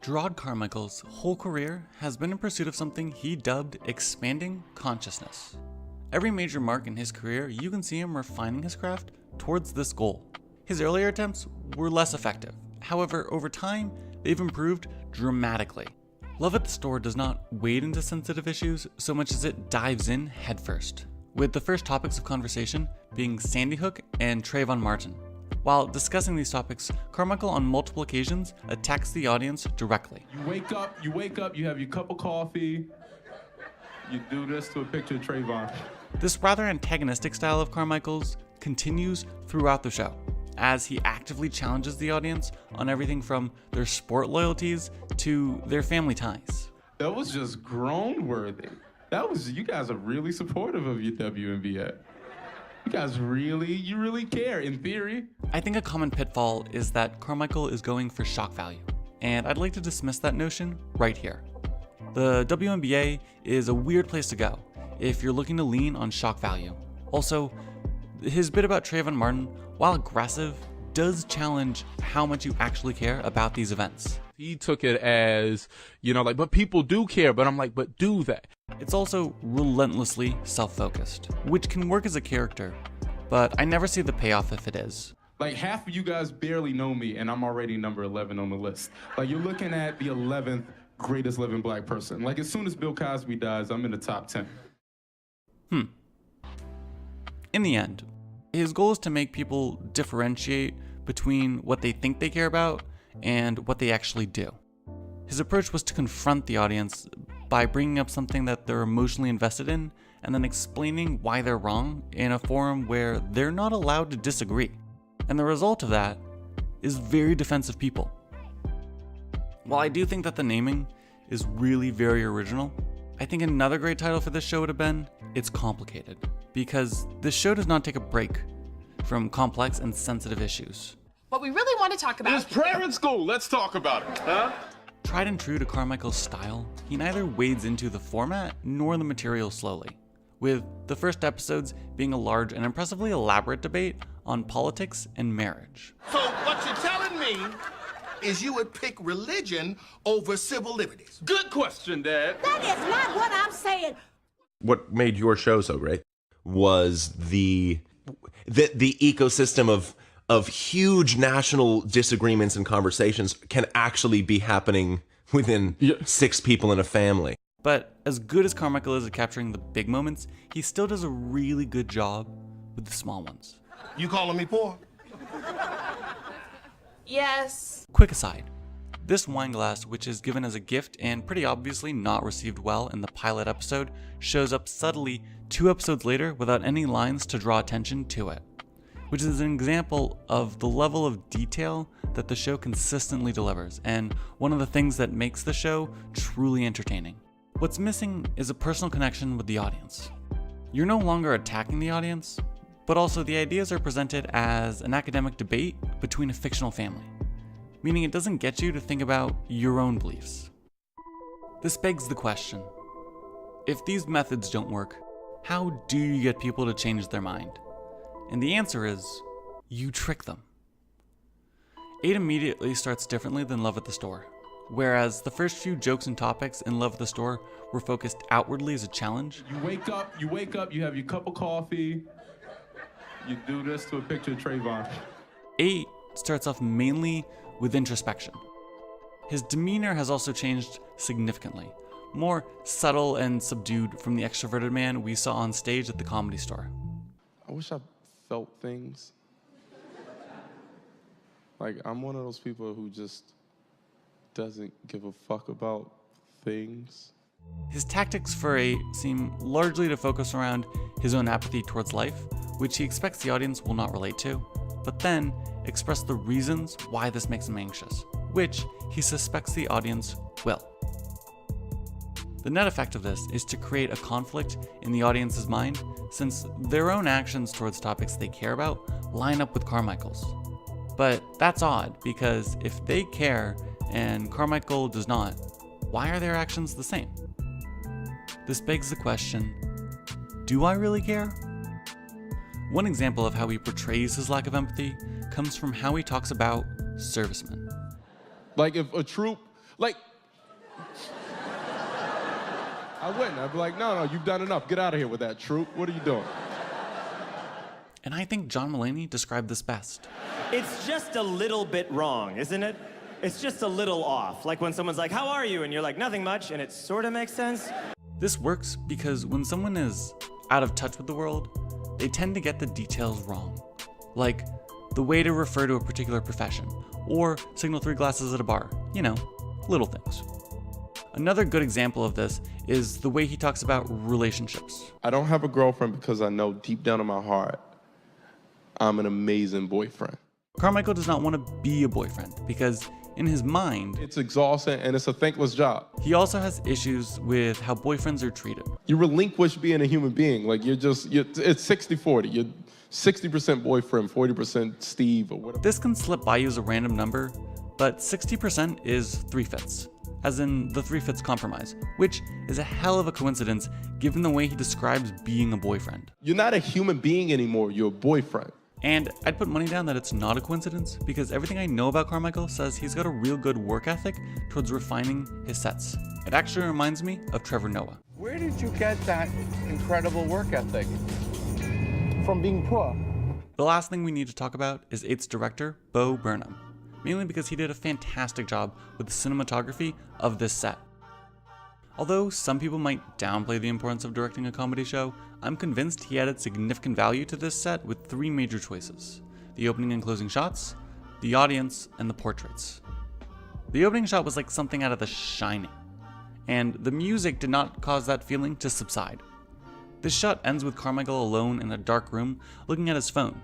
Jerrod Carmichael's whole career has been in pursuit of something he dubbed expanding consciousness. Every major mark in his career, you can see him refining his craft towards this goal. His earlier attempts were less effective. However, over time, they've improved dramatically. Love at the Store does not wade into sensitive issues so much as it dives in headfirst, with the first topics of conversation being Sandy Hook and Trayvon Martin. While discussing these topics, Carmichael on multiple occasions attacks the audience directly. You wake up, you have your cup of coffee, you do this to a picture of Trayvon. This rather antagonistic style of Carmichael's continues throughout the show, as he actively challenges the audience on everything from their sport loyalties to their family ties. That was just groan-worthy. You guys are really supportive of your WNBA. You guys really care, in theory. I think a common pitfall is that Carmichael is going for shock value, and I'd like to dismiss that notion right here. The WNBA is a weird place to go if you're looking to lean on shock value. Also, his bit about Trayvon Martin, while aggressive, does challenge how much you actually care about these events. He took it as, but people do care, but I'm like, but do they? It's also relentlessly self-focused, which can work as a character, but I never see the payoff if it is. Like, half of you guys barely know me, and I'm already number 11 on the list. Like, you're looking at the 11th greatest living black person. Like, as soon as Bill Cosby dies, I'm in the top 10. In the end, his goal is to make people differentiate between what they think they care about and what they actually do. His approach was to confront the audience by bringing up something that they're emotionally invested in and then explaining why they're wrong in a forum where they're not allowed to disagree. And the result of that is very defensive people. While I do think that the naming is really very original, I think another great title for this show would have been It's Complicated, because this show does not take a break from complex and sensitive issues. What we really want to talk about is prayer in school. Let's talk about it, huh? Tried and true to Carmichael's style, he neither wades into the format nor the material slowly, with the first episodes being a large and impressively elaborate debate on politics and marriage. So what you're telling me is you would pick religion over civil liberties? Good question, Dad. That is not what I'm saying. What made your show so great was the ecosystem of huge national disagreements and conversations can actually be happening within 6 people in a family. But as good as Carmichael is at capturing the big moments, he still does a really good job with the small ones. You calling me poor? Yes. Quick aside, this wine glass, which is given as a gift and pretty obviously not received well in the pilot episode, shows up subtly 2 episodes later without any lines to draw attention to it, which is an example of the level of detail that the show consistently delivers, and one of the things that makes the show truly entertaining. What's missing is a personal connection with the audience. You're no longer attacking the audience, but also the ideas are presented as an academic debate between a fictional family, meaning it doesn't get you to think about your own beliefs. This begs the question, if these methods don't work, how do you get people to change their mind? And the answer is, you trick them. 8 immediately starts differently than Love at the Store. Whereas the first few jokes and topics in Love at the Store were focused outwardly as a challenge. You wake up, you have your cup of coffee, you do this to a picture of Trayvon. 8 starts off mainly with introspection. His demeanor has also changed significantly, more subtle and subdued from the extroverted man we saw on stage at the Comedy Store. I wish I felt things. Like, I'm one of those people who just doesn't give a fuck about things. His tactics for 8 seem largely to focus around his own apathy towards life, which he expects the audience will not relate to, but then express the reasons why this makes him anxious, which he suspects the audience will. The net effect of this is to create a conflict in the audience's mind, since their own actions towards topics they care about line up with Carmichael's. But that's odd, because if they care and Carmichael does not, why are their actions the same? This begs the question, do I really care? One example of how he portrays his lack of empathy comes from how he talks about servicemen. Like, if a troop, Like, I wouldn't. I'd be like, no, you've done enough. Get out of here with that, Troop. What are you doing? And I think John Mulaney described this best. It's just a little bit wrong, isn't it? It's just a little off. Like when someone's like, how are you? And you're like, nothing much, and it sort of makes sense. This works because when someone is out of touch with the world, they tend to get the details wrong. Like the way to refer to a particular profession, or signal 3 glasses at a bar. You know, little things. Another good example of this is the way he talks about relationships. I don't have a girlfriend because I know deep down in my heart, I'm an amazing boyfriend. Carmichael does not want to be a boyfriend because in his mind, it's exhausting and it's a thankless job. He also has issues with how boyfriends are treated. You relinquish being a human being. Like it's 60-40. You're 60% boyfriend, 40% Steve or whatever. This can slip by you as a random number, but 60% is 3/5, as in the 3/5 compromise, which is a hell of a coincidence given the way he describes being a boyfriend. You're not a human being anymore, you're a boyfriend. And I'd put money down that it's not a coincidence because everything I know about Carmichael says he's got a real good work ethic towards refining his sets. It actually reminds me of Trevor Noah. Where did you get that incredible work ethic? From being poor. The last thing we need to talk about is 8's director, Bo Burnham, mainly because he did a fantastic job with the cinematography of this set. Although some people might downplay the importance of directing a comedy show, I'm convinced he added significant value to this set with 3 major choices: the opening and closing shots, the audience, and the portraits. The opening shot was like something out of The Shining, and the music did not cause that feeling to subside. This shot ends with Carmichael alone in a dark room looking at his phone,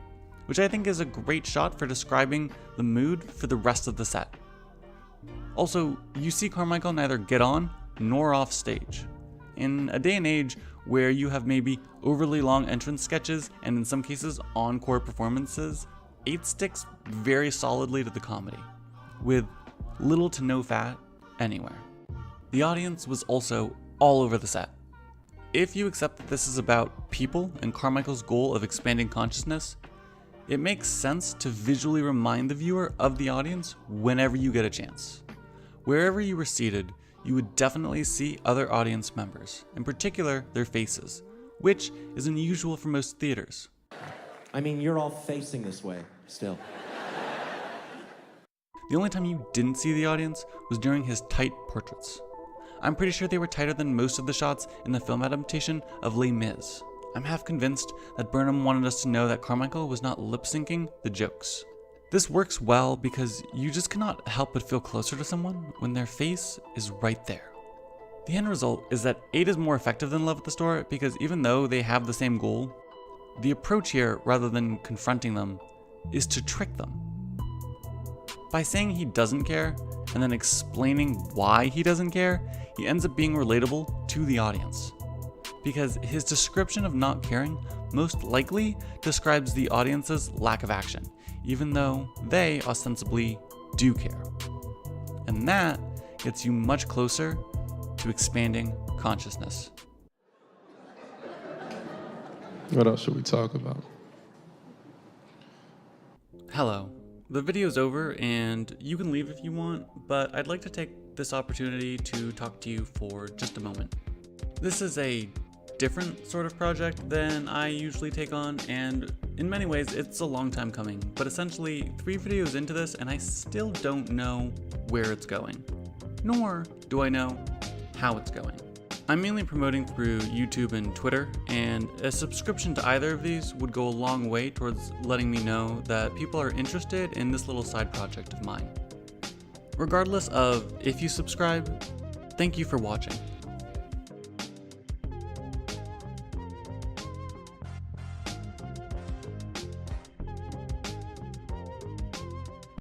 which I think is a great shot for describing the mood for the rest of the set. Also, you see Carmichael neither get on nor off stage. In a day and age where you have maybe overly long entrance sketches and in some cases encore performances, 8 sticks very solidly to the comedy, with little to no fat anywhere. The audience was also all over the set. If you accept that this is about people and Carmichael's goal of expanding consciousness, it makes sense to visually remind the viewer of the audience whenever you get a chance. Wherever you were seated, you would definitely see other audience members, in particular their faces, which is unusual for most theaters. I mean, you're all facing this way, still. The only time you didn't see the audience was during his tight portraits. I'm pretty sure they were tighter than most of the shots in the film adaptation of Les Mis. I'm half convinced that Burnham wanted us to know that Carmichael was not lip-syncing the jokes. This works well because you just cannot help but feel closer to someone when their face is right there. The end result is that 8 is more effective than Love at the Store because even though they have the same goal, the approach here, rather than confronting them, is to trick them. By saying he doesn't care and then explaining why he doesn't care, he ends up being relatable to the audience. Because his description of not caring most likely describes the audience's lack of action, even though they ostensibly do care. And that gets you much closer to expanding consciousness. What else should we talk about? Hello. The video's over and you can leave if you want, but I'd like to take this opportunity to talk to you for just a moment. This is a different sort of project than I usually take on, and in many ways it's a long time coming, but essentially 3 videos into this and I still don't know where it's going, nor do I know how it's going. I'm mainly promoting through YouTube and Twitter, and a subscription to either of these would go a long way towards letting me know that people are interested in this little side project of mine. Regardless of if you subscribe, thank you for watching.